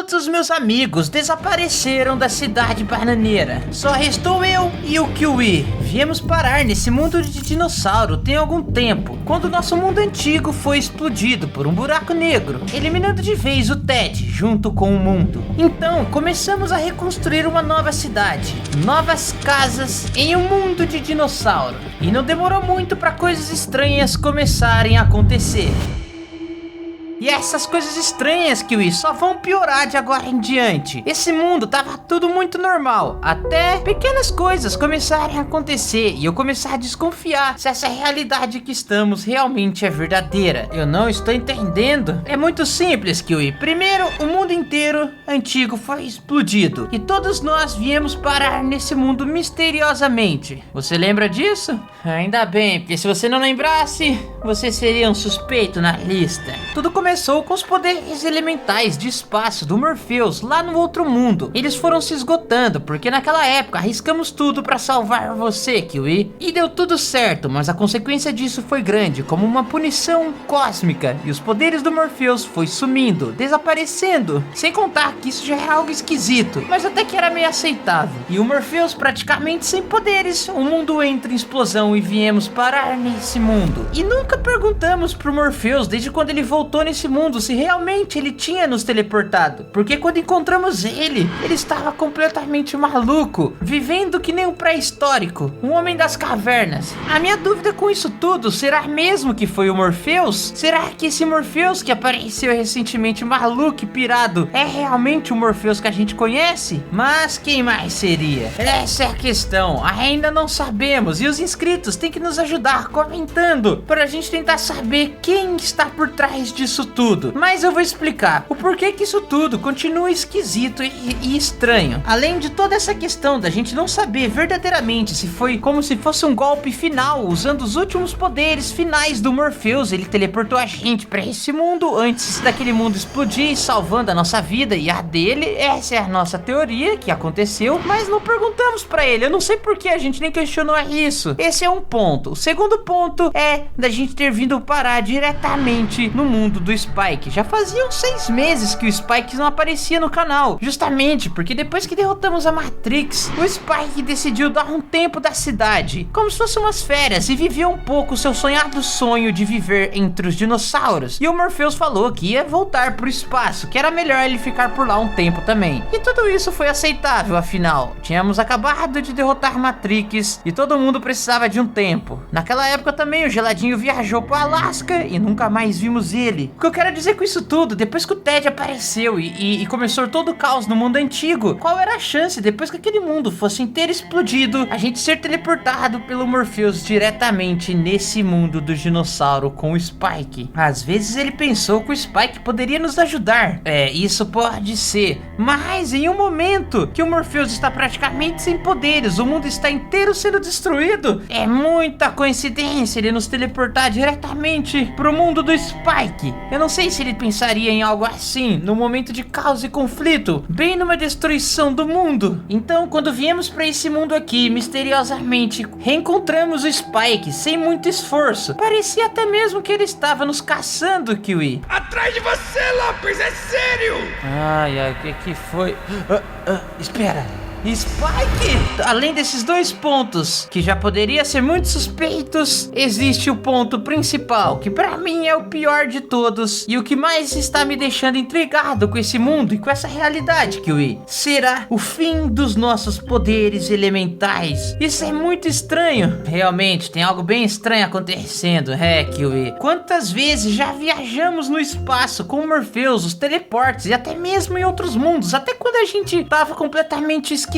Todos os meus amigos desapareceram da cidade bananeira. Só restou eu e o Kiwi. Viemos parar nesse mundo de dinossauro tem algum tempo, quando nosso mundo antigo foi explodido por um buraco negro, eliminando de vez o Ted junto com o mundo. Então começamos a reconstruir uma nova cidade, novas casas em um mundo de dinossauro. E não demorou muito para coisas estranhas começarem a acontecer. E essas coisas estranhas, Kiwi, só vão piorar de agora em diante. Esse mundo tava tudo muito normal, até pequenas coisas começarem a acontecer e eu começar a desconfiar se essa realidade que estamos realmente é verdadeira. Eu não estou entendendo. É muito simples, Kiwi. Primeiro, o mundo inteiro antigo foi explodido e todos nós viemos parar nesse mundo misteriosamente. Você lembra disso? Ainda bem, porque se você não lembrasse, você seria um suspeito na lista. Tudo começou com os poderes elementais de espaço do Morpheus lá no outro mundo. Eles foram se esgotando, porque naquela época arriscamos tudo pra salvar você, Kiwi. E deu tudo certo, mas a consequência disso foi grande, como uma punição cósmica. E os poderes do Morpheus foi sumindo, desaparecendo. Sem contar que isso já era algo esquisito, mas até que era meio aceitável. E o Morpheus praticamente sem poderes, o mundo entra em explosão e viemos parar nesse mundo. E nunca perguntamos pro Morpheus, desde quando ele voltou nesse mundo, se realmente ele tinha nos teleportado, porque quando encontramos ele estava completamente maluco, vivendo que nem um pré-histórico, um homem das cavernas. A minha dúvida com isso tudo, será mesmo que foi o Morpheus? Será que esse Morpheus que apareceu recentemente maluco e pirado é realmente o Morpheus que a gente conhece? Mas quem mais seria? Essa é a questão, ainda não sabemos, e os inscritos têm que nos ajudar comentando, para a gente tentar saber quem está por trás disso tudo. Mas eu vou explicar o porquê que isso tudo continua esquisito e estranho. Além de toda essa questão da gente não saber verdadeiramente se foi como se fosse um golpe final, usando os últimos poderes finais do Morpheus, ele teleportou a gente para esse mundo antes daquele mundo explodir, salvando a nossa vida e a dele. Essa é a nossa teoria que aconteceu, mas não perguntamos para ele. Eu não sei por que a gente nem questionou isso. Esse é um ponto. O segundo ponto é da gente ter vindo parar diretamente no mundo do Spike. Já faziam 6 meses que o Spike não aparecia no canal, justamente porque depois que derrotamos a Matrix, o Spike decidiu dar um tempo da cidade, como se fosse umas férias, e vivia um pouco o seu sonhado sonho de viver entre os dinossauros. E o Morpheus falou que ia voltar pro espaço, que era melhor ele ficar por lá um tempo também. E tudo isso foi aceitável, afinal tínhamos acabado de derrotar Matrix e todo mundo precisava de um tempo. Naquela época também o Geladinho viajou pro Alasca e nunca mais vimos ele. O que eu quero dizer com isso tudo, depois que o Ted apareceu e começou todo o caos no mundo antigo, qual era a chance, depois que aquele mundo fosse inteiro explodido, a gente ser teleportado pelo Morpheus diretamente nesse mundo do dinossauro com o Spike? Às vezes ele pensou que o Spike poderia nos ajudar. Isso pode ser, mas em um momento que o Morpheus está praticamente sem poderes, o mundo está inteiro sendo destruído, é muita coincidência ele nos teleportar diretamente pro mundo do Spike. Eu não sei se ele pensaria em algo assim, no momento de caos e conflito, bem numa destruição do mundo. Então, quando viemos para esse mundo aqui, misteriosamente, reencontramos o Spike sem muito esforço. Parecia até mesmo que ele estava nos caçando, Kiwi. Atrás de você, Lopes, é sério! Ai, o que foi? Espera. Spike! Além desses dois pontos, que já poderia ser muito suspeitos, existe o ponto principal, que pra mim é o pior de todos, e o que mais está me deixando intrigado com esse mundo e com essa realidade, Kiwi. Será o fim dos nossos poderes elementais. Isso é muito estranho. Realmente, tem algo bem estranho acontecendo, Kiwi. Quantas vezes já viajamos no espaço com o Morpheus, os teleportes, e até mesmo em outros mundos, até quando a gente tava completamente esquisito,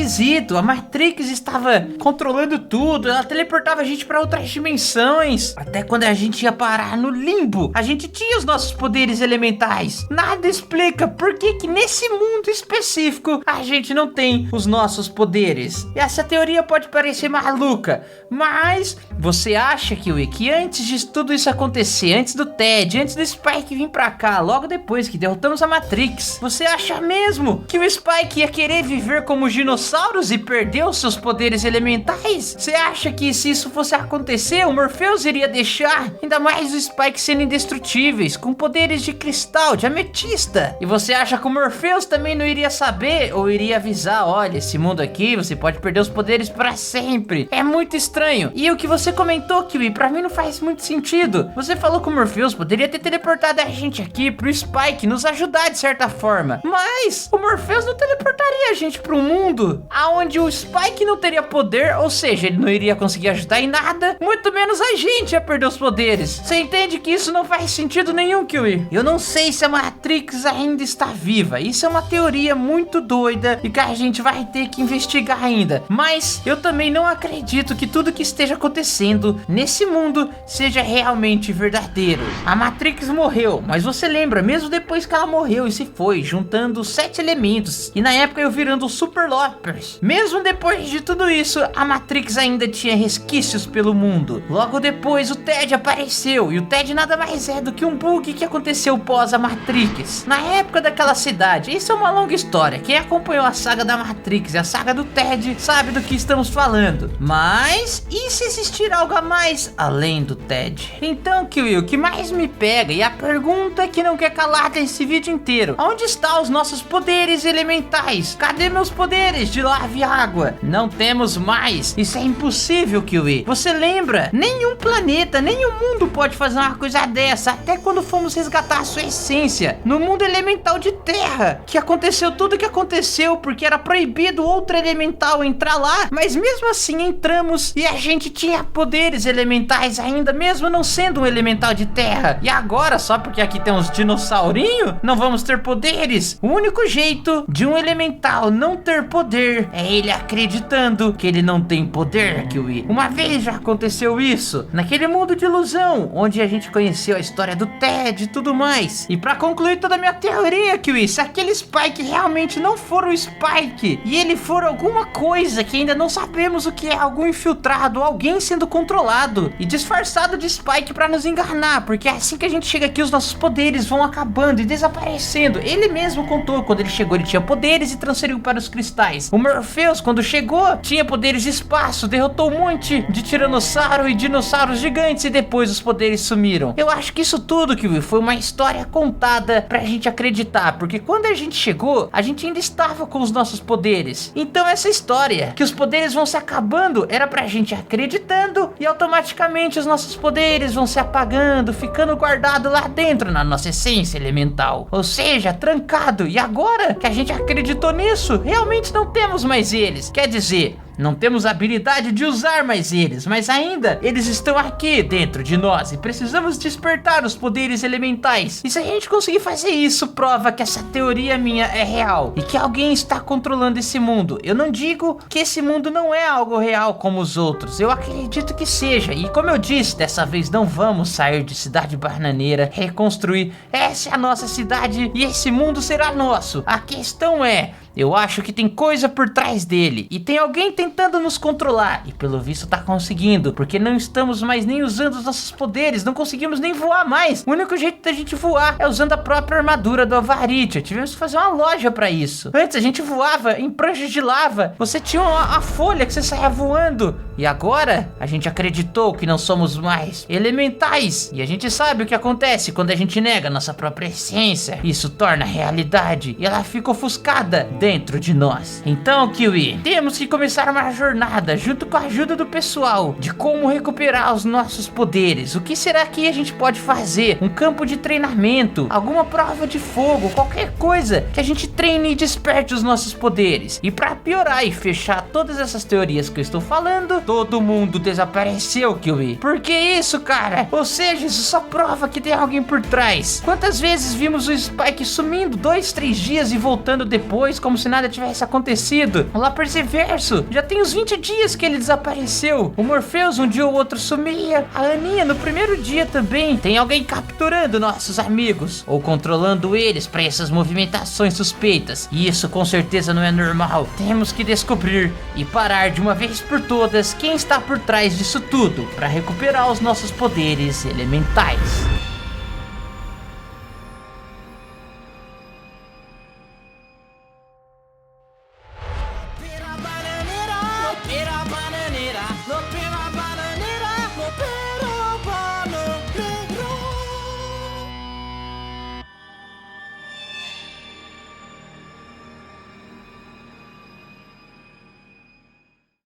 a Matrix estava controlando tudo, ela teleportava a gente para outras dimensões. Até quando a gente ia parar no limbo, a gente tinha os nossos poderes elementais. Nada explica por que nesse mundo específico a gente não tem os nossos poderes. E essa teoria pode parecer maluca, mas você acha, Kiwi, que antes de tudo isso acontecer, antes do Ted, antes do Spike vir pra cá, logo depois que derrotamos a Matrix, você acha mesmo que o Spike ia querer viver como dinossauro dinossauros e perdeu seus poderes elementais? Você acha que se isso fosse acontecer, o Morpheus iria deixar? Ainda mais os Spike sendo indestrutíveis, com poderes de cristal, de ametista. E você acha que o Morpheus também não iria saber ou iria avisar, olha, esse mundo aqui você pode perder os poderes para sempre? É muito estranho. E o que você comentou, Kiwi, pra mim não faz muito sentido. Você falou que o Morpheus poderia ter teleportado a gente aqui pro Spike nos ajudar de certa forma, mas o Morpheus não teleportaria a gente pro mundo aonde o Spike não teria poder, ou seja, ele não iria conseguir ajudar em nada, muito menos a gente ia perder os poderes. Você entende que isso não faz sentido nenhum, Kiwi? Eu não sei se a Matrix ainda está viva, isso é uma teoria muito doida e que a gente vai ter que investigar ainda, mas eu também não acredito que tudo que esteja acontecendo nesse mundo seja realmente verdadeiro. A Matrix morreu, mas você lembra, mesmo depois que ela morreu e se foi, juntando 7 elementos, e na época eu virando Super Lopers, mesmo depois de tudo isso, a Matrix ainda tinha resquícios pelo mundo. Logo depois o Ted apareceu, e o Ted nada mais é do que um bug que aconteceu pós a Matrix, na época daquela cidade. Isso é uma longa história, quem acompanhou a saga da Matrix e a saga do Ted sabe do que estamos falando. Mas, e se existir algo a mais além do Ted? Então, Kiwi, o que mais me pega e a pergunta que não quer calar desse vídeo inteiro: onde estão os nossos poderes elementais? Cadê meus poderes de lava e água? Não temos mais. Isso é impossível, Kiwi. Você lembra? Nenhum planeta, nenhum mundo pode fazer uma coisa dessa. Até quando fomos resgatar a sua essência no mundo elemental de Terra, que aconteceu tudo o que aconteceu porque era proibido outro elemental entrar lá, mas mesmo assim entramos e a gente tinha poderes elementais ainda, mesmo não sendo um elemental de Terra. E agora, só porque aqui tem uns dinossaurinhos, não vamos ter poderes? O único jeito de um elemental não ter poder é ele acreditando que ele não tem poder, Kiwi. Uma vez já aconteceu isso, naquele mundo de ilusão, onde a gente conheceu a história do Ted e tudo mais. E pra concluir toda a minha teoria, Kiwi, se aquele Spike realmente não for o Spike, e ele for alguma coisa que ainda não sabemos o que é, algum infiltrado, alguém sendo controlado e disfarçado de Spike pra nos enganar, porque assim que a gente chega aqui, os nossos poderes vão acabando e desaparecendo. Ele mesmo contou, quando ele chegou, ele tinha poderes e transferiu para os cristais. O Morpheus, quando chegou, tinha poderes de espaço, derrotou um monte de tiranossauro e dinossauros gigantes e depois os poderes sumiram. Eu acho que isso tudo, Kiwi, foi uma história contada pra gente acreditar, porque quando a gente chegou, a gente ainda estava com os nossos poderes. Então essa história, que os poderes vão se acabando, era pra gente acreditando e automaticamente os nossos poderes vão se apagando, ficando guardado lá dentro na nossa essência elemental, ou seja, trancado. E agora que a gente acreditou nisso, realmente não temos mais eles. Quer dizer, não temos a habilidade de usar mais eles, mas ainda eles estão aqui dentro de nós e precisamos despertar os poderes elementais. E se a gente conseguir fazer isso, prova que essa teoria minha é real e que alguém está controlando esse mundo. Eu não digo que esse mundo não é algo real como os outros, eu acredito que seja. E como eu disse, dessa vez não vamos sair de Cidade Bananeira, reconstruir. Essa é a nossa cidade e esse mundo será nosso. A questão é, eu acho que tem coisa por trás dele e tem alguém tentando nos controlar, e pelo visto tá conseguindo, porque não estamos mais nem usando os nossos poderes, não conseguimos nem voar mais. O único jeito da gente voar é usando a própria armadura do Alvarítia. Tivemos que fazer uma loja pra isso. Antes a gente voava em pranchas de lava, você tinha a folha que você saia voando, e agora a gente acreditou que não somos mais elementais, e a gente sabe o que acontece quando a gente nega nossa própria essência. Isso torna realidade e ela fica ofuscada dentro de nós. Então, Kiwi, temos que começar uma jornada junto com a ajuda do pessoal de como recuperar os nossos poderes. O que será que a gente pode fazer? Um campo de treinamento, alguma prova de fogo, qualquer coisa que a gente treine e desperte os nossos poderes. E pra piorar e fechar todas essas teorias que eu estou falando, todo mundo desapareceu, Kiwi. Por que isso, cara? Ou seja, isso só prova que tem alguém por trás. Quantas vezes vimos o Spike sumindo 2, 3 dias e voltando depois como se nada tivesse acontecido? O Laperceverso, já tem uns 20 dias que ele desapareceu. O Morpheus um dia ou outro sumia. A Aninha no primeiro dia também. Tem alguém capturando nossos amigos ou controlando eles para essas movimentações suspeitas. E isso com certeza não é normal. Temos que descobrir e parar de uma vez por todas quem está por trás disso tudo para recuperar os nossos poderes elementais.